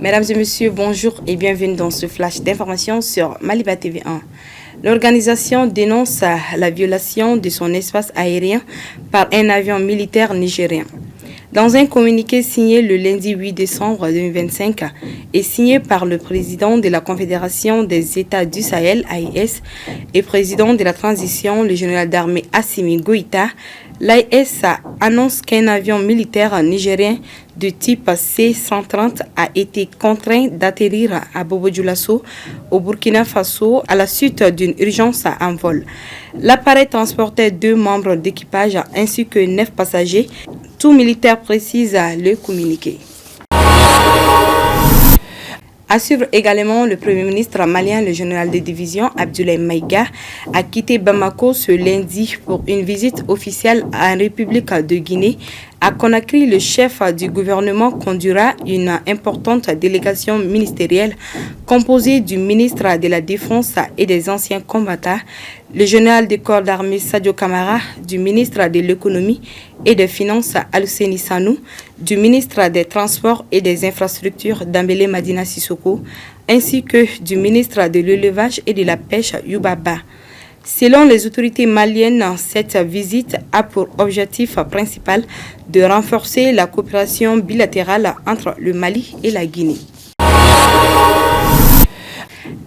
Mesdames et messieurs, bonjour et bienvenue dans ce flash d'information sur Maliba TV 1. L'organisation dénonce la violation de son espace aérien par un avion militaire nigérien. Dans un communiqué signé le lundi 8 décembre 2025 et signé par le président de la Confédération des États du Sahel, AES, et président de la transition, le général d'armée Assimi Goïta, l'AES annonce qu'un avion militaire nigérien de type C-130 a été contraint d'atterrir à Bobo-Dioulasso, au Burkina Faso, à la suite d'une urgence en vol. L'appareil transportait 2 membres d'équipage ainsi que 9 passagers. Tout militaire précise le communiqué. À suivre également, le Premier ministre malien, le général de division Abdoulaye Maïga, a quitté Bamako ce lundi pour une visite officielle en République de Guinée. À Conakry, le chef du gouvernement conduira une importante délégation ministérielle composée du ministre de la Défense et des anciens combattants, le général des corps d'armée Sadio Kamara, du ministre de l'économie et des finances Alceni Sanou, du ministre des Transports et des Infrastructures Dambélé Madina Sissoko, ainsi que du ministre de l'Élevage et de la Pêche Youbaba. Selon les autorités maliennes, cette visite a pour objectif principal de renforcer la coopération bilatérale entre le Mali et la Guinée.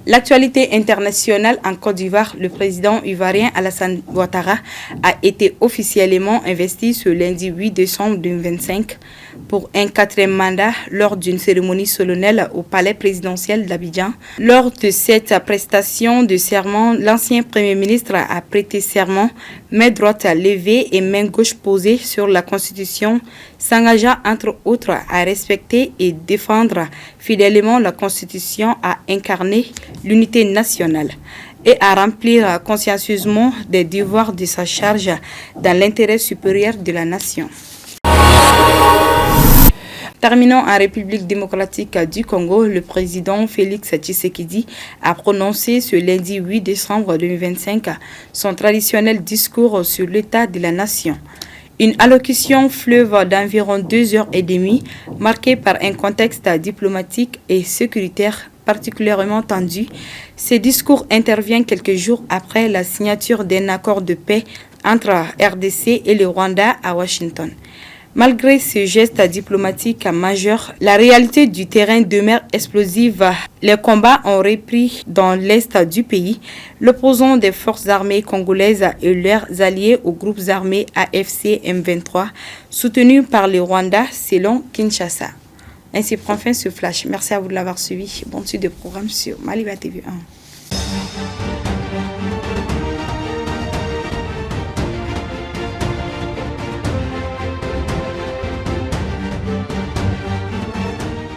L'actualité internationale en Côte d'Ivoire, le président ivoirien Alassane Ouattara a été officiellement investi ce lundi 8 décembre 2025 pour un 4e mandat lors d'une cérémonie solennelle au palais présidentiel d'Abidjan. Lors de cette prestation de serment, l'ancien Premier ministre a prêté serment, main droite levée et main gauche posée sur la Constitution, s'engageant entre autres à respecter et défendre fidèlement la Constitution, à incarner l'unité nationale et à remplir consciencieusement des devoirs de sa charge dans l'intérêt supérieur de la nation. Terminons en République démocratique du Congo, le président Félix Tshisekedi a prononcé ce lundi 8 décembre 2025 son traditionnel discours sur l'état de la nation. Une allocution fleuve d'environ 2h30, marquée par un contexte diplomatique et sécuritaire particulièrement tendu. Ce discours intervient quelques jours après la signature d'un accord de paix entre RDC et le Rwanda à Washington. Malgré ce geste diplomatique majeur, la réalité du terrain demeure explosive. Les combats ont repris dans l'est du pays, l'opposant des forces armées congolaises et leurs alliés aux groupes armés AFC M23, soutenus par le Rwanda selon Kinshasa. Ainsi prend fin ce flash. Merci à vous de l'avoir suivi. Bonne suite de programme sur Maliba TV 1.